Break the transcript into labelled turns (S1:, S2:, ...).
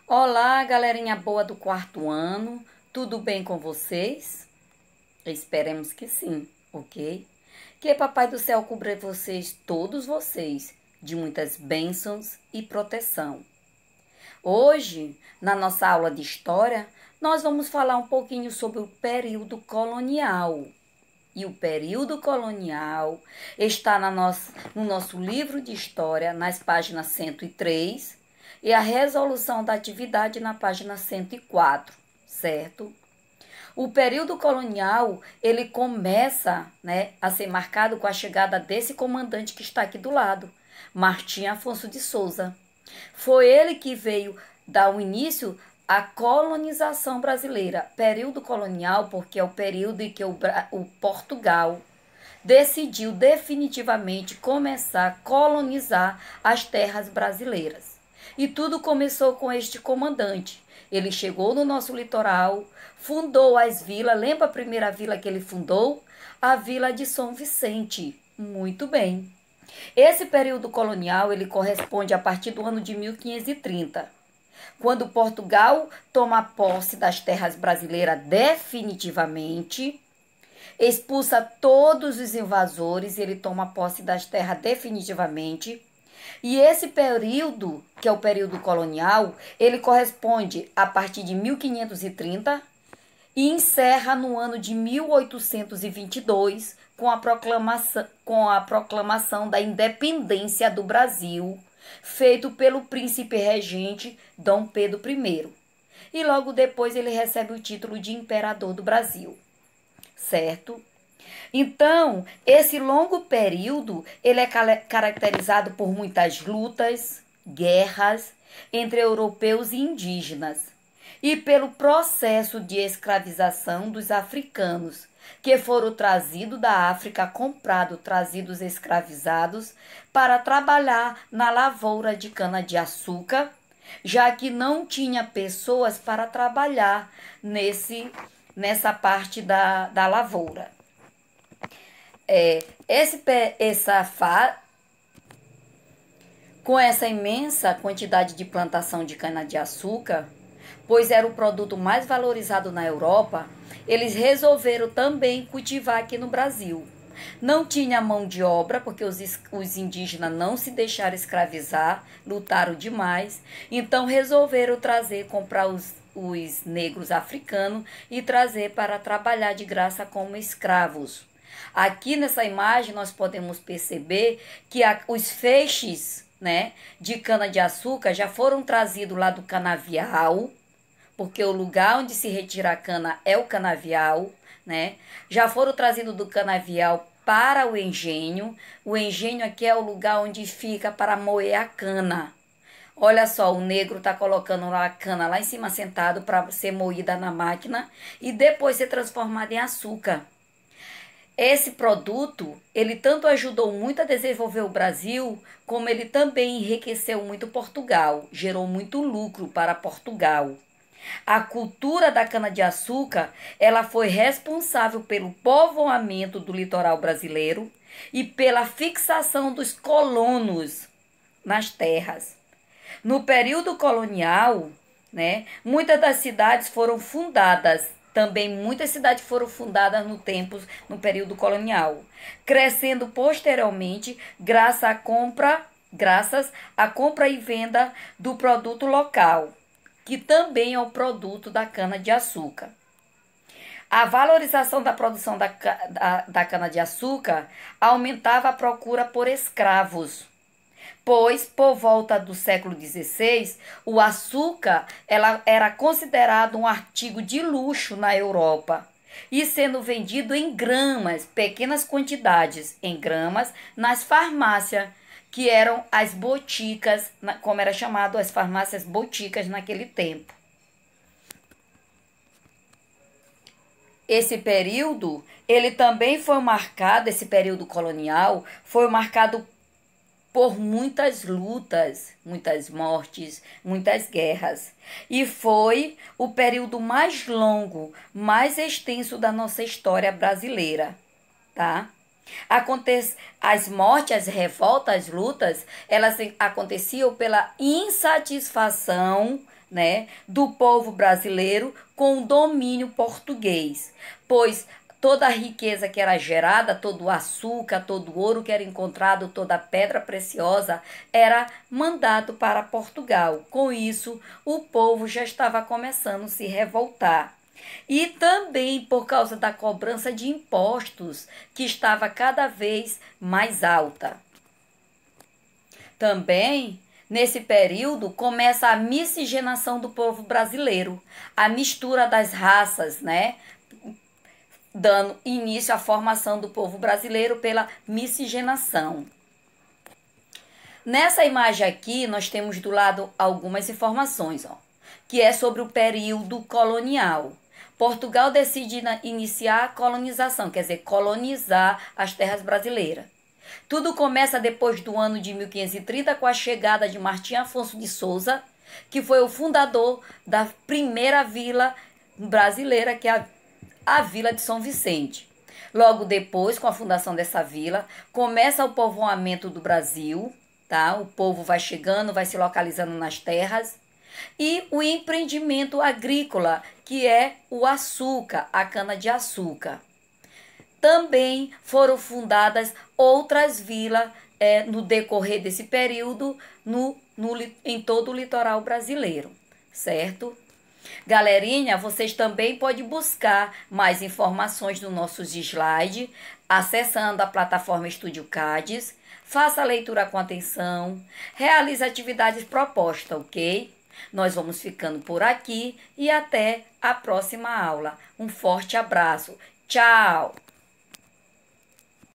S1: Olá, galerinha boa do quarto ano, tudo bem com vocês? Esperemos que sim, ok? Que Papai do Céu cubra vocês, todos vocês, de muitas bênçãos e proteção. Hoje, na nossa aula de história, nós vamos falar um pouquinho sobre o período colonial. E o período colonial está no nosso livro de história, nas páginas 103, e a resolução da atividade na página 104, certo? O período colonial, ele começa, a ser marcado com a chegada desse comandante que está aqui do lado, Martim Afonso de Souza. Foi ele que veio dar o início à colonização brasileira. Período colonial, porque é o período em que o Portugal decidiu definitivamente começar a colonizar as terras brasileiras. E tudo começou com este comandante. Ele chegou no nosso litoral, fundou as vilas. Lembra a primeira vila que ele fundou? A Vila de São Vicente. Muito bem. Esse período colonial, ele corresponde a partir do ano de 1530, quando Portugal toma posse das terras brasileiras definitivamente, expulsa todos os invasores, ele toma posse das terras definitivamente. E esse período, que é o período colonial, ele corresponde a partir de 1530 e encerra no ano de 1822 com a proclamação da independência do Brasil, feito pelo príncipe regente Dom Pedro I. E logo depois ele recebe o título de imperador do Brasil, certo? Então, esse longo período, ele é caracterizado por muitas lutas, guerras entre europeus e indígenas, e pelo processo de escravização dos africanos, que foram trazidos da África, trazidos escravizados para trabalhar na lavoura de cana-de-açúcar, já que não tinha pessoas para trabalhar nessa parte da lavoura. Com essa imensa quantidade de plantação de cana-de-açúcar, pois era o produto mais valorizado na Europa, eles resolveram também cultivar aqui no Brasil. Não tinha mão de obra, porque os indígenas não se deixaram escravizar, lutaram demais, então resolveram comprar os negros africanos e trazer para trabalhar de graça como escravos. Aqui nessa imagem nós podemos perceber que os feixes, de cana-de-açúcar já foram trazidos lá do canavial, porque o lugar onde se retira a cana é o canavial, Já foram trazidos do canavial para o engenho. O engenho aqui é o lugar onde fica para moer a cana. Olha só, o negro está colocando a cana lá em cima sentado para ser moída na máquina e depois ser transformada em açúcar. Esse produto, ele tanto ajudou muito a desenvolver o Brasil, como ele também enriqueceu muito Portugal, gerou muito lucro para Portugal. A cultura da cana-de-açúcar, ela foi responsável pelo povoamento do litoral brasileiro e pela fixação dos colonos nas terras. No período colonial, muitas das cidades foram fundadas. Também muitas cidades foram fundadas no período colonial, crescendo posteriormente graças à compra e venda do produto local, que também é o produto da cana-de-açúcar. A valorização da produção da cana-de-açúcar aumentava a procura por escravos, pois, por volta do século XVI, o açúcar era considerado um artigo de luxo na Europa e sendo vendido em gramas, pequenas quantidades, em gramas, nas farmácias, que eram as boticas, como era chamado, as farmácias boticas naquele tempo. Esse período, ele também foi marcado, esse período colonial, foi marcado por muitas lutas, muitas mortes, muitas guerras. E foi o período mais longo, mais extenso da nossa história brasileira, tá? As mortes, as revoltas, as lutas, elas aconteciam pela insatisfação né, do povo brasileiro com o domínio português, pois toda a riqueza que era gerada, todo o açúcar, todo o ouro que era encontrado, toda a pedra preciosa, era mandado para Portugal. Com isso, o povo já estava começando a se revoltar. E também por causa da cobrança de impostos, que estava cada vez mais alta. Também, nesse período, começa a miscigenação do povo brasileiro, a mistura das raças, né? Dando início à formação do povo brasileiro pela miscigenação. Nessa imagem aqui, nós temos do lado algumas informações, ó, que é sobre o período colonial. Portugal decide iniciar a colonização, quer dizer, colonizar as terras brasileiras. Tudo começa depois do ano de 1530 com a chegada de Martim Afonso de Souza, que foi o fundador da primeira vila brasileira, que é a Vila de São Vicente. Logo depois, com a fundação dessa vila, começa o povoamento do Brasil, tá? O povo vai chegando, vai se localizando nas terras. E o empreendimento agrícola, que é o açúcar, a cana-de-açúcar. Também foram fundadas outras vilas no decorrer desse período em todo o litoral brasileiro, certo? Galerinha, vocês também podem buscar mais informações nos nossos slides, acessando a plataforma Estúdio Cades. Faça a leitura com atenção, realize atividades propostas, ok? Nós vamos ficando por aqui e até a próxima aula. Um forte abraço. Tchau!